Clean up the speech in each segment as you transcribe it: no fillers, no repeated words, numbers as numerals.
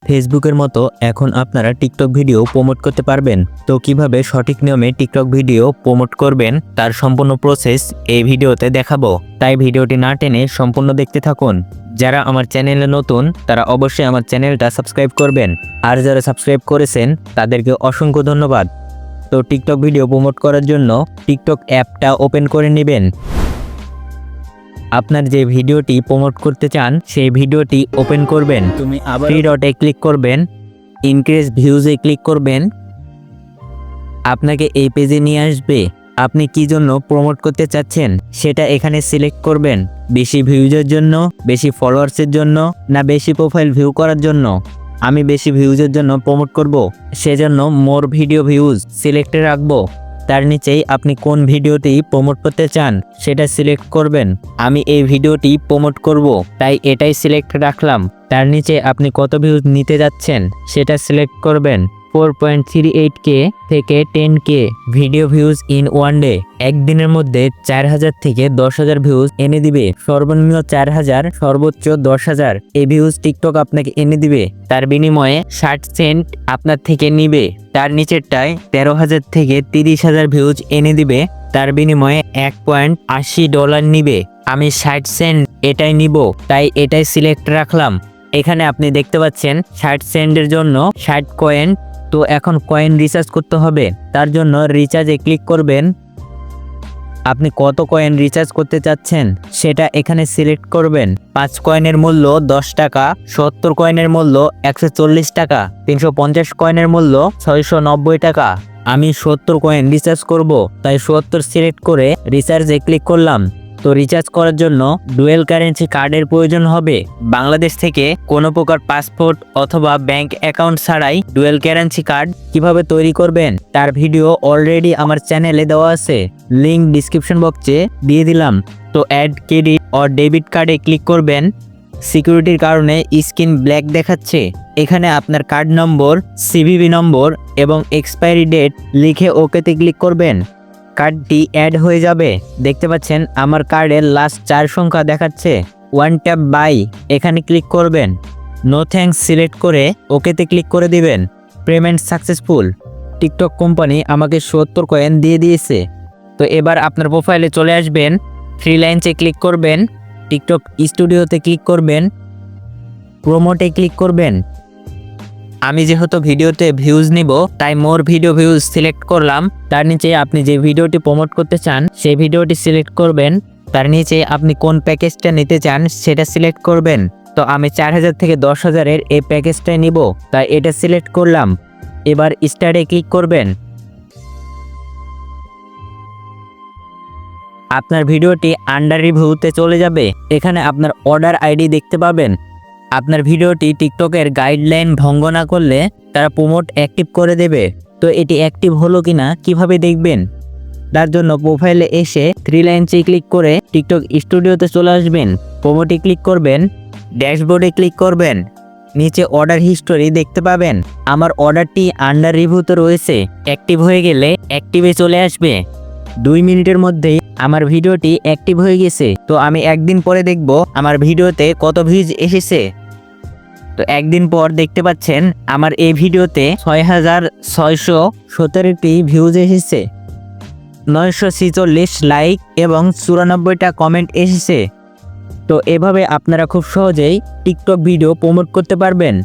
ফেসবুকের মতো এখন আপনারা টিকটক ভিডিও প্রমোট করতে পারবেন। তো কিভাবে সঠিক নিয়মে টিকটক ভিডিও প্রমোট করবেন তার সম্পূর্ণ প্রসেস এই ভিডিওতে দেখাবো। তাই ভিডিওটি না টেনে সম্পূর্ণ দেখতে থাকুন। যারা আমার চ্যানেলে নতুন তারা অবশ্যই আমার চ্যানেলটা সাবস্ক্রাইব করবেন, আর যারা সাবস্ক্রাইব করেছেন তাদেরকে অসংখ্য ধন্যবাদ। তো টিকটক ভিডিও প্রমোট করার জন্য টিকটক অ্যাপটা ওপেন করে নেবেন। আপনার যে ভিডিওটি প্রমোট করতে চান সেই ভিডিওটি ওপেন করবেন। থ্রি ডটে ক্লিক করবেন, ইনক্রিজ ভিউজে ক্লিক করবেন। আপনাকে এই পেজে নিয়ে আসবে। আপনি কি জন্য প্রমোট করতে চাচ্ছেন সেটা এখানে সিলেক্ট করবেন। বেশি ভিউজের জন্য, বেশি ফলোয়ার্সের জন্য, না বেশি প্রোফাইল ভিউ করার জন্য। আমি বেশি ভিউজের জন্য প্রমোট করব, সেজন্য মোর ভিডিও ভিউজ সিলেক্টে রাখবো। তার নিচেই আপনি কোন ভিডিওটি প্রমোট করতে চান সেটা সিলেক্ট করবেন। আমি এই ভিডিওটি প্রমোট করব, তাই এটাই সিলেক্ট রাখলাম। তার নিচে আপনি কত ভিউজ নিতে যাচ্ছেন সেটা সিলেক্ট করবেন। 4.38K থেকে 10K video views in one day. একদিনের মধ্যে 4000 থেকে 10,000 ভিউজ এনে দিবে। সর্বনিম্ন 4000, সর্বোচ্চ 10,000 এই ভিউজ টিকটক আপনাকে এনে দিবে। তার বিনিময়ে 60 সেন্ট আপনার থেকে নিবে। তার নিচেরটায় 13,000 থেকে 30,000 ভিউজ এনে দিবে। তার বিনিময়ে $1.80 নিবে। আমি 60 সেন্ট এটাই নিব, তাই এটাই সিলেক্ট রাখলাম। এখানে আপনি দেখতে পাচ্ছেন 60 সেন্টের জন্য 60 কয়েন। তো এখন কয়েন রিচার্জ করতে হবে, তার জন্য রিচার্জে ক্লিক করবেন। আপনি কত কয়েন রিচার্জ করতে চাচ্ছেন সেটা এখানে সিলেক্ট করবেন। 5 কয়েনের মূল্য 10 টাকা, 70 কয়েনের মূল্য 140 টাকা, 350 কয়েনের মূল্য 690 টাকা। আমি 70 কয়েন রিচার্জ করব, তাই 70 সিলেক্ট করে রিচার্জে ক্লিক করলাম। তো রিচার্জ করার জন্য ডুয়েল কারেন্সি কার্ডের প্রয়োজন হবে। বাংলাদেশ থেকে কোনো প্রকার পাসপোর্ট অথবা ব্যাংক অ্যাকাউন্ট ছাড়াই ডুয়েল কারেন্সি কার্ড কিভাবে তৈরি করবেন তার ভিডিও অলরেডি আমার চ্যানেলে দেওয়া আছে, লিংক ডিসক্রিপশন বক্সে দিয়ে দিলাম। তো অ্যাড ক্রেডিট অর ডেবিট কার্ডে ক্লিক করবেন। সিকিউরিটির কারণে স্ক্রিন ব্ল্যাক দেখাচ্ছে। এখানে আপনার কার্ড নম্বর, সিভিভি নম্বর এবং এক্সপায়ারি ডেট লিখে ওকেতে ক্লিক করবেন। কার্ডটি অ্যাড হয়ে যাবে। দেখতে পাচ্ছেন আমার কার্ডের লাস্ট 4 সংখ্যা দেখাচ্ছে। ওয়ান ট্যাপ বাই এখানে ক্লিক করবেন। নো থ্যাঙ্কস সিলেক্ট করে ওকেতে ক্লিক করে দিবেন। Payment successful. টিকটক কোম্পানি আমাকে 70 কয়েন দিয়ে দিয়েছে। তো এবার আপনার প্রোফাইলে চলে আসবেন, থ্রি লাইনসে ক্লিক করবেন, টিকটক স্টুডিওতে ক্লিক করবেন, প্রোমোটে ক্লিক করবেন। আমি যেহেতু ভিডিওতে ভিউজ নিব তাই মোর ভিডিও ভিউজ সিলেক্ট করলাম। তার নিচে আপনি যে ভিডিওটি প্রমোট করতে চান সেই ভিডিওটি সিলেক্ট করবেন। তার নিচে আপনি কোন প্যাকেজটা নিতে চান সেটা সিলেক্ট করবেন। তো আমি 4000 থেকে 10,000 এই প্যাকেজটাই নিব, তাই এটা সিলেক্ট করলাম। এবার স্টার্টে ক্লিক করবেন। আপনার ভিডিওটি আন্ডার রিভিউতে চলে যাবে। এখানে আপনার অর্ডার আইডি দেখতে পাবেন। আপনার ভিডিওটি টিকটকের গাইডলাইন ভঙ্গ না করলে তারা প্রমোট অ্যাক্টিভ করে দেবে। তো এটি অ্যাক্টিভ হলো কিনা কিভাবে দেখবেন, তার জন্য প্রোফাইলে এসে থ্রি লাইনসে ক্লিক করে টিকটক স্টুডিওতে চলে আসবেন। প্রোমোটে ক্লিক করবেন, ড্যাশবোর্ডে ক্লিক করবেন। নিচে অর্ডার হিস্টোরি দেখতে পাবেন। আমার অর্ডারটি আন্ডার রিভিউতে রয়েছে। অ্যাক্টিভ হয়ে গেলে অ্যাক্টিভে চলে আসবে। 2 মিনিটের মধ্যেই আমার ভিডিওটি অ্যাক্টিভ হয়ে গেছে। তো আমি একদিন পরে দেখব আমার ভিডিওতে কত ভিউজ এসেছে। তো একদিন পর দেখতে পাচ্ছেন আমার এই ভিডিওতে 6,617টি ভিউজ এসেছে, 946 লাইক এবং 94টা কমেন্ট এসেছে। তো এভাবে আপনারা খুব সহজেই টিকটক ভিডিও প্রমোট করতে পারবেন।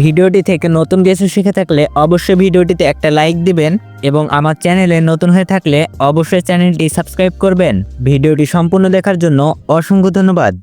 ভিডিওটি থেকে নতুন কিছু শিখে থাকলে অবশ্যই ভিডিওটিতে একটা লাইক দিবেন এবং আমার চ্যানেলে নতুন হয়ে থাকলে অবশ্যই চ্যানেলটি সাবস্ক্রাইব করবেন। ভিডিওটি সম্পূর্ণ দেখার জন্য অসংখ্য ধন্যবাদ।